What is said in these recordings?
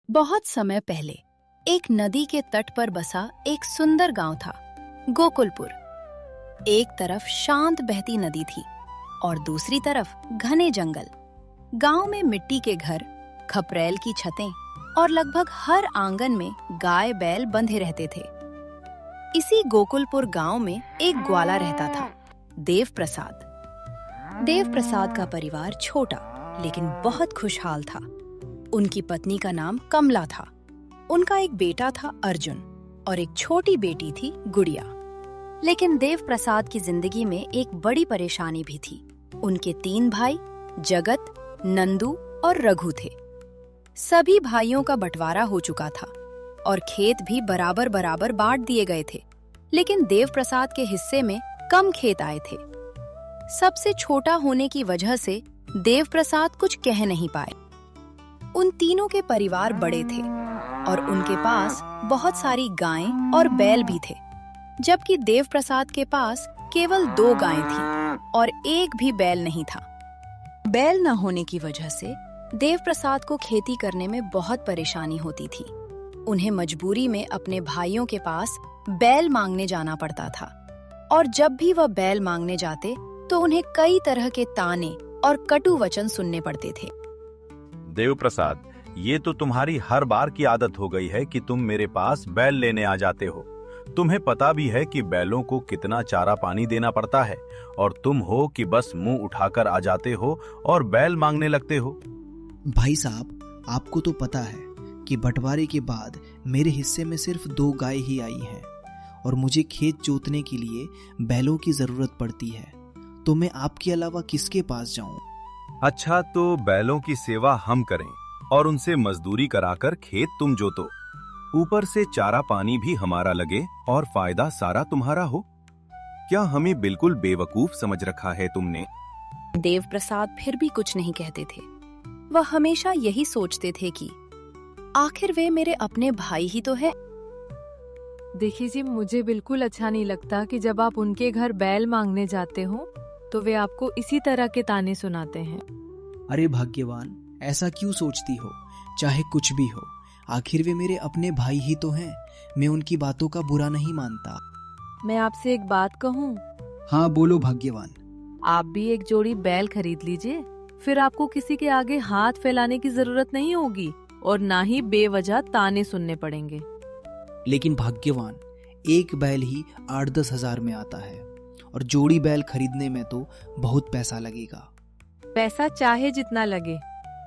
बहुत समय पहले एक नदी के तट पर बसा एक सुंदर गांव था, गोकुलपुर। एक तरफ शांत बहती नदी थी और दूसरी तरफ घने जंगल। गांव में मिट्टी के घर, खपरेल की छतें और लगभग हर आंगन में गाय बैल बंधे रहते थे। इसी गोकुलपुर गांव में एक ग्वाला रहता था, देव प्रसाद। देव प्रसाद का परिवार छोटा लेकिन बहुत खुशहाल था। उनकी पत्नी का नाम कमला था। उनका एक बेटा था अर्जुन और एक छोटी बेटी थी गुड़िया। लेकिन देव प्रसाद की जिंदगी में एक बड़ी परेशानी भी थी। उनके 3 भाई जगत, नंदू और रघु थे। सभी भाइयों का बंटवारा हो चुका था और खेत भी बराबर बराबर बांट दिए गए थे। लेकिन देव प्रसाद के हिस्से में कम खेत आए थे। सबसे छोटा होने की वजह से देव प्रसाद कुछ कह नहीं पाए। उन तीनों के परिवार बड़े थे और उनके पास बहुत सारी गायें और बैल भी थे, जबकि देव प्रसाद के पास केवल 2 गायें थीं और एक भी बैल नहीं था। बैल न होने की वजह से देव प्रसाद को खेती करने में बहुत परेशानी होती थी। उन्हें मजबूरी में अपने भाइयों के पास बैल मांगने जाना पड़ता था और जब भी वह बैल मांगने जाते तो उन्हें कई तरह के ताने और कटु वचन सुनने पड़ते थे। देव प्रसाद, ये तो तुम्हारी हर बार की आदत हो गई है कि तुम मेरे पास बैल लेने आ जाते हो। तुम्हें पता भी है कि बैलों को कितना चारा पानी देना पड़ता है और तुम हो कि बस मुंह उठाकर आ जाते हो और बैल मांगने लगते हो। भाई साहब, आपको तो पता है कि बंटवारे के बाद मेरे हिस्से में सिर्फ 2 गाय ही आई हैं और मुझे खेत जोतने के लिए बैलों की जरूरत पड़ती है, तो मैं आपके अलावा किसके पास जाऊं? अच्छा, तो बैलों की सेवा हम करें और उनसे मजदूरी कराकर खेत तुम जोतो। ऊपर से चारा पानी भी हमारा लगे और फायदा सारा तुम्हारा हो। क्या हमें बिल्कुल बेवकूफ समझ रखा है तुमने? देव प्रसाद फिर भी कुछ नहीं कहते थे। वह हमेशा यही सोचते थे कि आखिर वे मेरे अपने भाई ही तो है। देखिए जी, मुझे बिल्कुल अच्छा नहीं लगता कि जब आप उनके घर बैल मांगने जाते हो तो वे आपको इसी तरह के ताने सुनाते हैं। अरे भाग्यवान, ऐसा क्यों सोचती हो? चाहे कुछ भी हो, आखिर वे मेरे अपने भाई ही तो हैं। मैं उनकी बातों का बुरा नहीं मानता। मैं आपसे एक बात कहूँ? हाँ बोलो भाग्यवान। आप भी एक जोड़ी बैल खरीद लीजिए, फिर आपको किसी के आगे हाथ फैलाने की जरूरत नहीं होगी और ना ही बेवजह ताने सुनने पड़ेंगे। लेकिन भाग्यवान, एक बैल ही 8-10 हजार में आता है और जोड़ी बैल खरीदने में तो बहुत पैसा लगेगा। पैसा चाहे जितना लगे,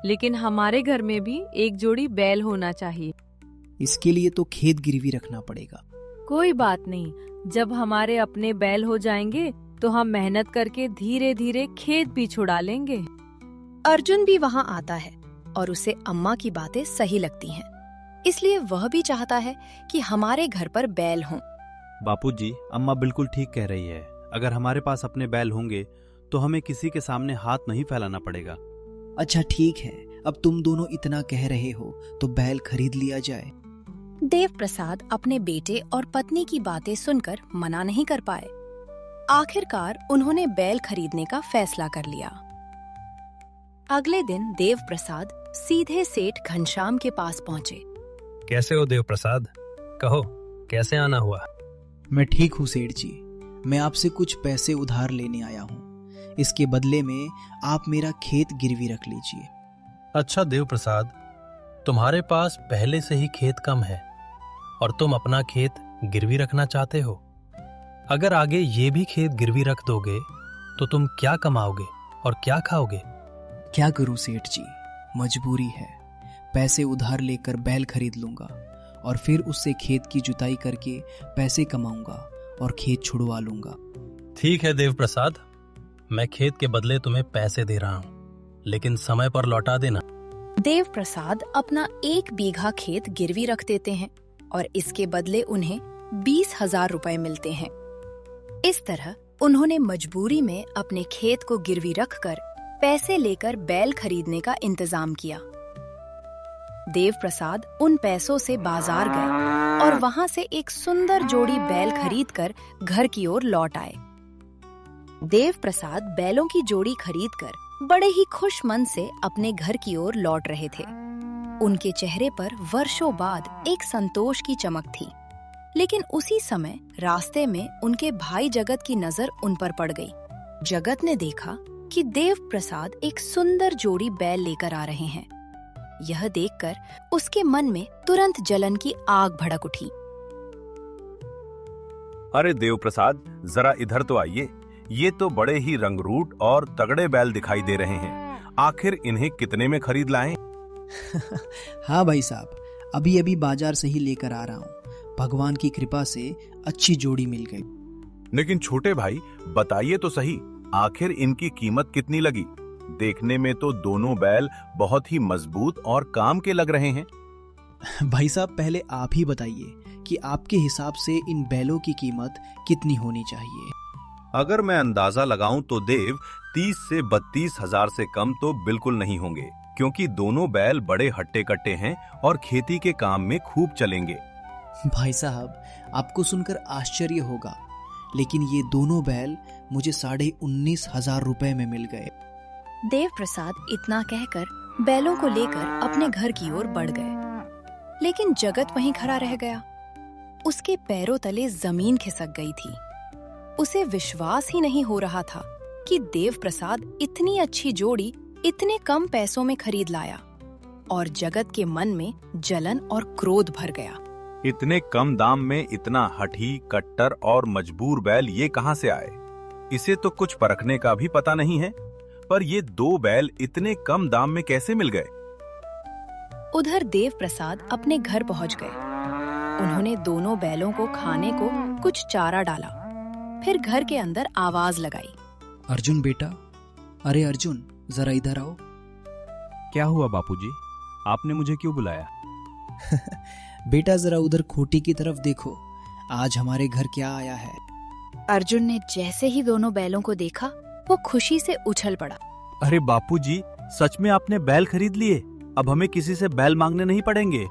लेकिन हमारे घर में भी एक जोड़ी बैल होना चाहिए। इसके लिए तो खेत गिरवी रखना पड़ेगा। कोई बात नहीं, जब हमारे अपने बैल हो जाएंगे तो हम मेहनत करके धीरे धीरे खेत भी छुड़ा लेंगे। अर्जुन भी वहाँ आता है और उसे अम्मा की बातें सही लगती हैं, इसलिए वह भी चाहता है कि हमारे घर पर बैल हों। बापूजी, अम्मा बिल्कुल ठीक कह रही है। अगर हमारे पास अपने बैल होंगे तो हमें किसी के सामने हाथ नहीं फैलाना पड़ेगा। अच्छा ठीक है, अब तुम दोनों इतना कह रहे हो तो बैल खरीद लिया जाए। देव प्रसाद अपने बेटे और पत्नी की बातें सुनकर मना नहीं कर पाए। आखिरकार उन्होंने बैल खरीदने का फैसला कर लिया। अगले दिन देव प्रसाद सीधे सेठ घनश्याम के पास पहुंचे। कैसे हो देव प्रसाद? कहो, कैसे आना हुआ? मैं ठीक हूँ सेठ जी। मैं आपसे कुछ पैसे उधार लेने आया हूँ। इसके बदले में आप मेरा खेत गिरवी रख लीजिए। अच्छा देव प्रसाद, तुम्हारे पास पहले से ही खेत कम है और तुम अपना खेत गिरवी रखना चाहते हो। अगर आगे ये भी खेत गिरवी रख दोगे तो तुम क्या कमाओगे और क्या खाओगे? क्या करूं सेठ जी, मजबूरी है। पैसे उधार लेकर बैल खरीद लूंगा और फिर उससे खेत की जुताई करके पैसे कमाऊंगा और खेत छुड़वा लूंगा। ठीक है देव प्रसाद, मैं खेत के बदले तुम्हें पैसे दे रहा हूँ, लेकिन समय पर लौटा देना। देव प्रसाद अपना 1 बीघा खेत गिरवी रख देते हैं और इसके बदले उन्हें 20,000 रुपए मिलते हैं। इस तरह उन्होंने मजबूरी में अपने खेत को गिरवी रखकर पैसे लेकर बैल खरीदने का इंतजाम किया। देव प्रसाद उन पैसों से बाजार गए और वहां से एक सुंदर जोड़ी बैल खरीदकर घर की ओर लौट आए। देव प्रसाद बैलों की जोड़ी खरीदकर बड़े ही खुश मन से अपने घर की ओर लौट रहे थे। उनके चेहरे पर वर्षों बाद एक संतोष की चमक थी। लेकिन उसी समय रास्ते में उनके भाई जगत की नजर उन पर पड़ गई। जगत ने देखा कि देव प्रसाद एक सुंदर जोड़ी बैल लेकर आ रहे हैं। यह देखकर उसके मन में तुरंत जलन की आग भड़क उठी। अरे देव प्रसाद, जरा इधर तो आइए। ये तो बड़े ही रंगरूट और तगड़े बैल दिखाई दे रहे हैं। आखिर इन्हें कितने में खरीद लाएं? हाँ भाई साहब, अभी अभी बाजार से ही लेकर आ रहा हूँ। भगवान की कृपा से अच्छी जोड़ी मिल गई। लेकिन छोटे भाई, बताइए तो सही, आखिर इनकी कीमत कितनी लगी? देखने में तो दोनों बैल बहुत ही मजबूत और काम के लग रहे हैं। भाई साहब, पहले आप ही बताइए कि आपके हिसाब से इन बैलों की कीमत कितनी होनी चाहिए। अगर मैं अंदाजा लगाऊं तो देव 30 से 32 हजार से कम तो बिल्कुल नहीं होंगे, क्योंकि दोनों बैल बड़े हट्टे कट्टे हैं और खेती के काम में खूब चलेंगे। भाई साहब, आपको सुनकर आश्चर्य होगा, लेकिन ये दोनों बैल मुझे 19,500 रुपए में मिल गए। देव प्रसाद इतना कहकर बैलों को लेकर अपने घर की ओर बढ़ गए। लेकिन जगत वहीं खड़ा रह गया। उसके पैरों तले जमीन खिसक गई थी। उसे विश्वास ही नहीं हो रहा था कि देव प्रसाद इतनी अच्छी जोड़ी इतने कम पैसों में खरीद लाया। और जगत के मन में जलन और क्रोध भर गया। इतने कम दाम में इतना हठी, कट्टर और मजबूर बैल ये कहां से आए? इसे तो कुछ परखने का भी पता नहीं है। पर ये दो बैल इतने कम दाम में कैसे मिल गए? उधर देव प्रसाद अपने घर पहुंच गए। उन्होंने दोनों बैलों को खाने को कुछ चारा डाला। फिर घर के अंदर आवाज लगाई। अर्जुन बेटा, अरे अर्जुन, जरा इधर आओ। क्या हुआ बापूजी? आपने मुझे क्यों बुलाया? बेटा, जरा उधर खूंटी की तरफ देखो। आज हमारे घर क्या आया है। अर्जुन ने जैसे ही दोनों बैलों को देखा, वो खुशी से उछल पड़ा। अरे बापूजी, सच में आपने बैल खरीद लिए? अब हमें किसी से बैल मांगने नहीं पड़ेंगे।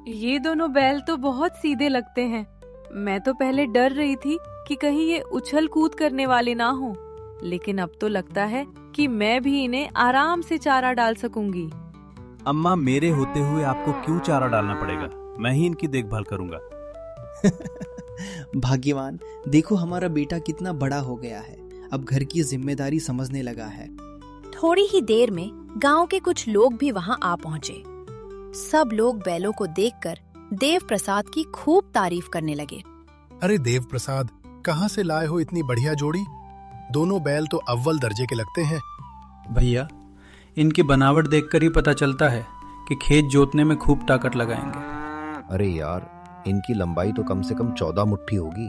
ये दोनों बैल तो बहुत सीधे लगते हैं। मैं तो पहले डर रही थी कि कहीं ये उछल कूद करने वाले ना हो, लेकिन अब तो लगता है कि मैं भी इन्हें आराम से चारा डाल सकूंगी। अम्मा, मेरे होते हुए आपको क्यों चारा डालना पड़ेगा? मैं ही इनकी देखभाल करूंगा। भाग्यवान, देखो हमारा बेटा कितना बड़ा हो गया है। अब घर की जिम्मेदारी समझने लगा है। थोड़ी ही देर में गांव के कुछ लोग भी वहां आ पहुंचे। सब लोग बैलों को देखकर देव प्रसाद की खूब तारीफ करने लगे। अरे देव प्रसाद, कहाँ से लाए हो इतनी बढ़िया जोड़ी? दोनों बैल तो अव्वल दर्जे के लगते हैं। भैया, इनकी बनावट देखकर ही पता चलता है कि खेत जोतने में खूब ताकत लगाएंगे। अरे यार, इनकी लंबाई तो कम से कम 14 मुट्ठी होगी।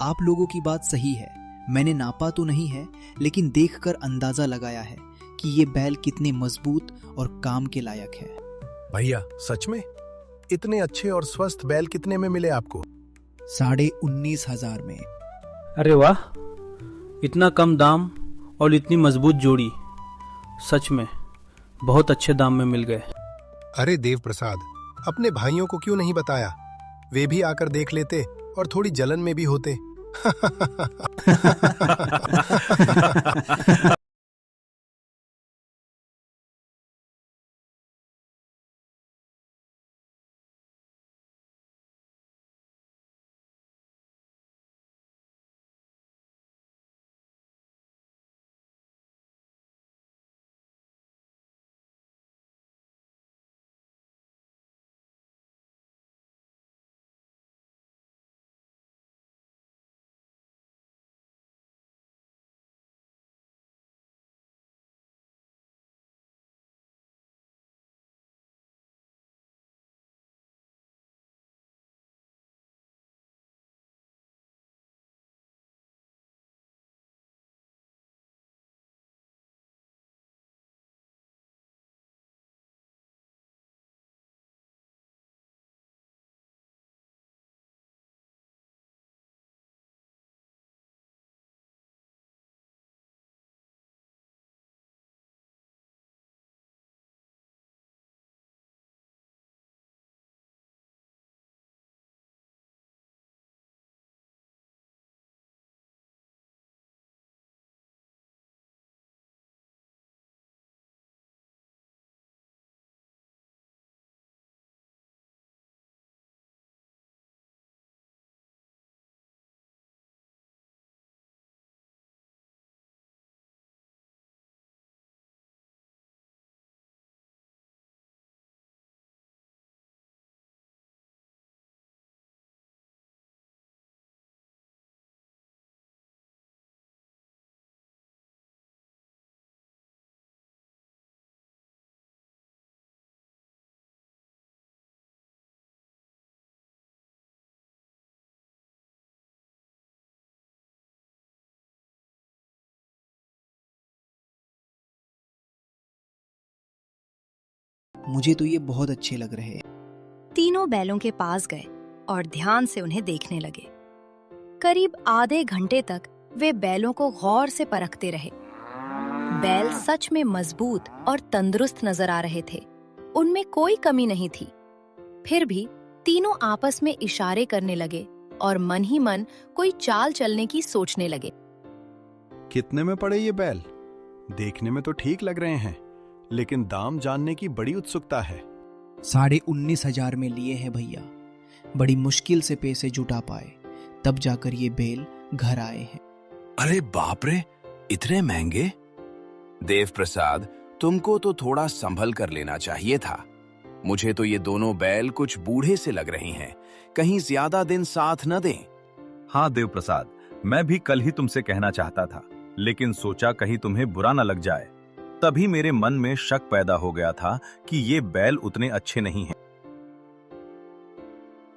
आप लोगों की बात सही है। मैंने नापा तो नहीं है, लेकिन देखकर अंदाजा लगाया है कि ये बैल कितने मजबूत और काम के लायक है। भैया, सच में? इतने अच्छे और स्वस्थ बैल कितने में मिले आपको? 19,500 में। अरे वाह, इतना कम दाम और इतनी मजबूत जोड़ी, सच में बहुत अच्छे दाम में मिल गए। अरे देव प्रसाद, अपने भाइयों को क्यों नहीं बताया? वे भी आकर देख लेते और थोड़ी जलन में भी होते। मुझे तो ये बहुत अच्छे लग रहे हैं। तीनों बैलों के पास गए और ध्यान से उन्हें देखने लगे। करीब आधे घंटे तक वे बैलों को गौर से परखते रहे। बैल सच में मजबूत और तंदुरुस्त नजर आ रहे थे, उनमें कोई कमी नहीं थी। फिर भी तीनों आपस में इशारे करने लगे और मन ही मन कोई चाल चलने की सोचने लगे। कितने में पड़े ये बैल? देखने में तो ठीक लग रहे हैं, लेकिन दाम जानने की बड़ी उत्सुकता है। 19,500 में लिए हैं भैया। बड़ी मुश्किल से पैसे जुटा पाए, तब जाकर ये बैल घर आए हैं। अरे बाप रे, इतने महंगे? देव प्रसाद, तुमको तो थोड़ा संभल कर लेना चाहिए था। मुझे तो ये दोनों बैल कुछ बूढ़े से लग रहे हैं, कहीं ज्यादा दिन साथ न दें। हाँ देव प्रसाद, मैं भी कल ही तुमसे कहना चाहता था, लेकिन सोचा कहीं तुम्हें बुरा न लग जाए। तभी मेरे मन में शक पैदा हो गया था कि ये बैल उतने अच्छे नहीं हैं।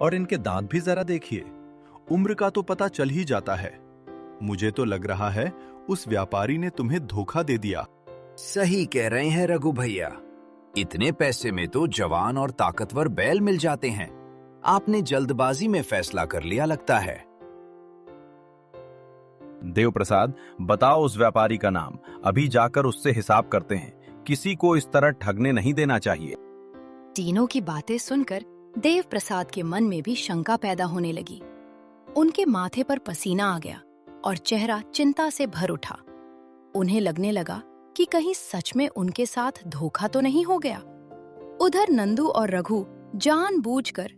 और इनके दांत भी जरा देखिए, उम्र का तो पता चल ही जाता है। मुझे तो लग रहा है उस व्यापारी ने तुम्हें धोखा दे दिया। सही कह रहे हैं रघु भैया, इतने पैसे में तो जवान और ताकतवर बैल मिल जाते हैं। आपने जल्दबाजी में फैसला कर लिया लगता है। देव प्रसाद, बताओ उस व्यापारी का नाम, अभी जाकर उससे हिसाब करते हैं। किसी को इस तरह ठगने नहीं देना चाहिए। तीनों की बातें सुनकर देव प्रसाद के मन में भी शंका पैदा होने लगी। उनके माथे पर पसीना आ गया और चेहरा चिंता से भर उठा। उन्हें लगने लगा कि कहीं सच में उनके साथ धोखा तो नहीं हो गया। उधर नंदू और रघु जानबूझकर